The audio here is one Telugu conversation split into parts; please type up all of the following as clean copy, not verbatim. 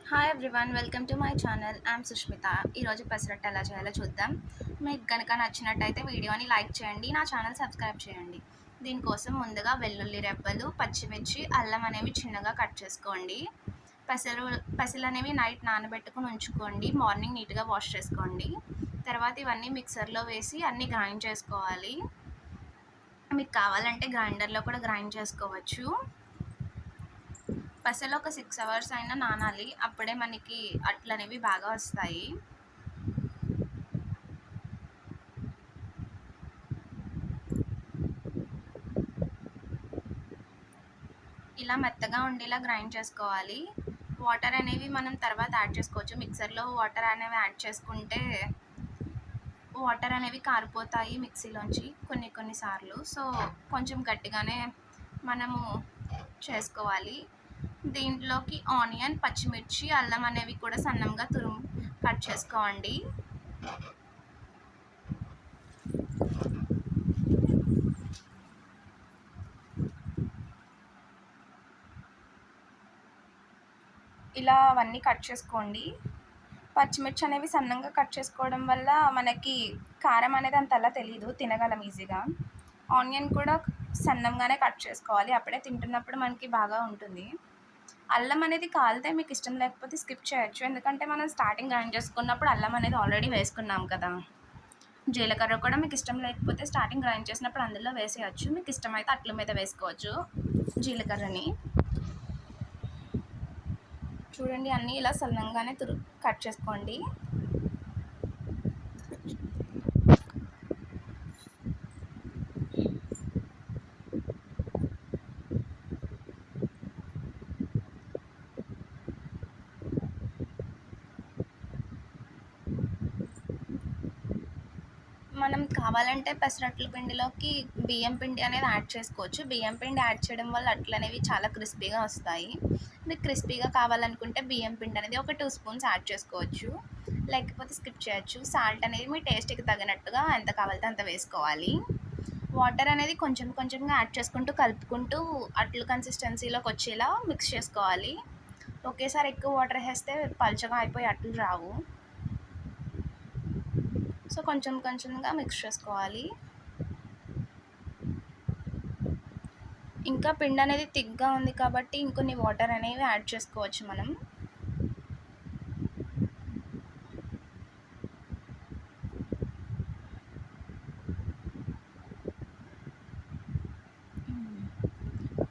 Hi everyone, welcome to my channel. I'm Sushmita. ఈరోజు పెసరట్టు ఎలా చేయాలో చూద్దాం. మీకు కనుక నచ్చినట్టయితే వీడియోని లైక్ చేయండి, నా ఛానల్ సబ్స్క్రైబ్ చేయండి. దీనికోసం ముందుగా వెల్లుల్లి రెబ్బలు, పచ్చిమిర్చి, అల్లం అనేవి చిన్నగా కట్ చేసుకోండి. పెసలు అనేవి నైట్ నానబెట్టుకుని ఉంచుకోండి. మార్నింగ్ నీట్గా వాష్ చేసుకోండి. తర్వాత ఇవన్నీ మిక్సర్లో వేసి అన్నీ గ్రైండ్ చేసుకోవాలి. మీకు కావాలంటే గ్రైండర్లో కూడా గ్రైండ్ చేసుకోవచ్చు. పెసలు ఒక 6 అవర్స్ అయినా నానాలి, అప్పుడే మనకి అట్లు అనేవి బాగా వస్తాయి. ఇలా మెత్తగా ఉండేలా గ్రైండ్ చేసుకోవాలి. వాటర్ అనేవి మనం తర్వాత యాడ్ చేసుకోవచ్చు. మిక్సర్లో వాటర్ అనేవి యాడ్ చేసుకుంటే వాటర్ అనేవి కారిపోతాయి మిక్సీలోంచి కొన్నిసార్లు. సో కొంచెం గట్టిగానే మనము చేసుకోవాలి. దీంట్లోకి ఆనియన్, పచ్చిమిర్చి, అల్లం అనేవి కూడా సన్నంగా కట్ చేసుకోండి. ఇలా అవన్నీ కట్ చేసుకోండి. పచ్చిమిర్చి అనేవి సన్నంగా కట్ చేసుకోవడం వల్ల మనకి కారం అనేది అంతలా తెలీదు, తినగలం ఈజీగా. ఆనియన్ కూడా సన్నంగానే కట్ చేసుకోవాలి, అప్పుడే తింటున్నప్పుడు మనకి బాగా ఉంటుంది. అల్లం అనేది కాలితే మీకు ఇష్టం లేకపోతే స్కిప్ చేయొచ్చు, ఎందుకంటే మనం స్టార్టింగ్ గ్రైండ్ చేసుకున్నప్పుడు అల్లం అనేది ఆల్రెడీ వేసుకున్నాం కదా. జీలకర్ర కూడా మీకు ఇష్టం లేకపోతే స్టార్టింగ్ గ్రైండ్ చేసినప్పుడు అందులో వేసేయచ్చు. మీకు ఇష్టమైతే అట్ల మీద వేసుకోవచ్చు జీలకర్రని. చూడండి, అన్నీ ఇలా సన్నంగానే కట్ చేసుకోండి. మనం కావాలంటే పెసరట్ల పిండిలోకి బియ్యం పిండి అనేది యాడ్ చేసుకోవచ్చు. బియ్యం పిండి యాడ్ చేయడం వల్ల అట్లు అనేవి చాలా క్రిస్పీగా వస్తాయి. మీకు క్రిస్పీగా కావాలనుకుంటే బియ్యం పిండి అనేది ఒక 2 స్పూన్స్ యాడ్ చేసుకోవచ్చు, లేకపోతే స్కిప్ చేయొచ్చు. సాల్ట్ అనేది మీ టేస్ట్కి తగినట్టుగా ఎంత కావాలంటే అంత వేసుకోవాలి. వాటర్ అనేది కొంచెం కొంచెంగా యాడ్ చేసుకుంటూ కలుపుకుంటూ అట్లు కన్సిస్టెన్సీలోకి వచ్చేలా మిక్స్ చేసుకోవాలి. ఒకేసారి ఎక్కువ వాటర్ వేస్తే పల్చగా అయిపోయి అట్లు రావు. సో కొంచెం కొంచెంగా మిక్స్ చేసుకోవాలి. ఇంకా పిండి అనేది థిక్గా ఉంది కాబట్టి ఇంకొన్ని వాటర్ అనేవి యాడ్ చేసుకోవచ్చు మనం.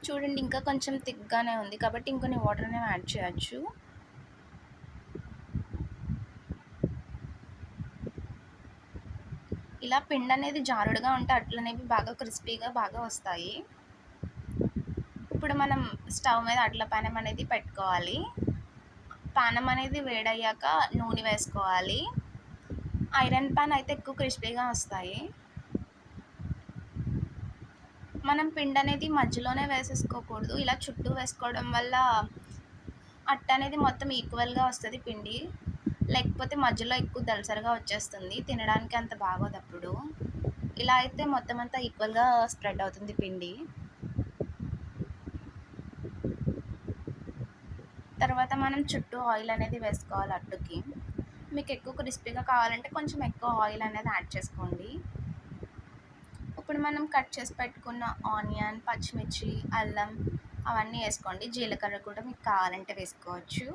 చూడండి, ఇంకా కొంచెం థిక్గానే ఉంది కాబట్టి ఇంకొన్ని వాటర్ అనేవి యాడ్ చేయొచ్చు. ఇలా పిండి అనేది జారుడుగా ఉంటే అట్లు అనేవి బాగా క్రిస్పీగా బాగా వస్తాయి. ఇప్పుడు మనం స్టవ్ మీద అట్ల పానం అనేది పెట్టుకోవాలి. పానం అనేది వేడయ్యాక నూనె వేసుకోవాలి. ఐరన్ పాన్ అయితే ఎక్కువ క్రిస్పీగా వస్తాయి. మనం పిండి అనేది మధ్యలోనే వేసేసుకోకూడదు, ఇలా చుట్టూ వేసుకోవడం వల్ల అట్ట అనేది మొత్తం ఈక్వల్గా వస్తుంది పిండి, లేకపోతే మధ్యలో ఎక్కువ దళసరిగా వచ్చేస్తుంది, తినడానికి అంత బాగోదు అప్పుడు. ఇలా అయితే మొత్తం అంతా ఈక్వల్గా స్ప్రెడ్ అవుతుంది పిండి. తర్వాత మనం చుట్టూ ఆయిల్ అనేది వేసుకోవాలి అట్టుకి. మీకు ఎక్కువ క్రిస్పీగా కావాలంటే కొంచెం ఎక్కువ ఆయిల్ అనేది యాడ్ చేసుకోండి. ఇప్పుడు మనం కట్ చేసి పెట్టుకున్న ఆనియన్, పచ్చిమిర్చి, అల్లం అవన్నీ వేసుకోండి. జీలకర్ర కూడా మీకు కావాలంటే వేసుకోవచ్చు.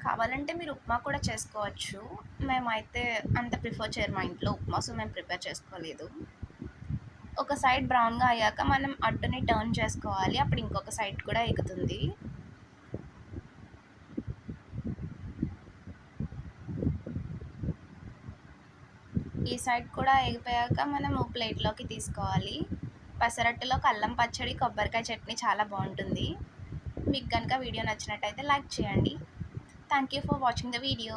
కావాలంటే మీరు ఉప్మా కూడా చేసుకోవచ్చు. మేమైతే అంత ప్రిఫర్ చేయరు మా ఇంట్లో ఉప్మా, సో మేము ప్రిపేర్ చేసుకోలేదు. ఒక సైడ్ బ్రౌన్గా అయ్యాక మనం అట్టుని టర్న్ చేసుకోవాలి, అప్పుడు ఇంకొక సైడ్ కూడా ఎగుతుంది. ఈ సైడ్ కూడా ఎగిపోయాక మనము ప్లేట్లోకి తీసుకోవాలి. పెసరట్టులోకి అల్లం పచ్చడి, కొబ్బరికాయ చట్నీ చాలా బాగుంటుంది. మీకు కనుక వీడియో నచ్చినట్టయితే లైక్ చేయండి. Thank you for watching the video.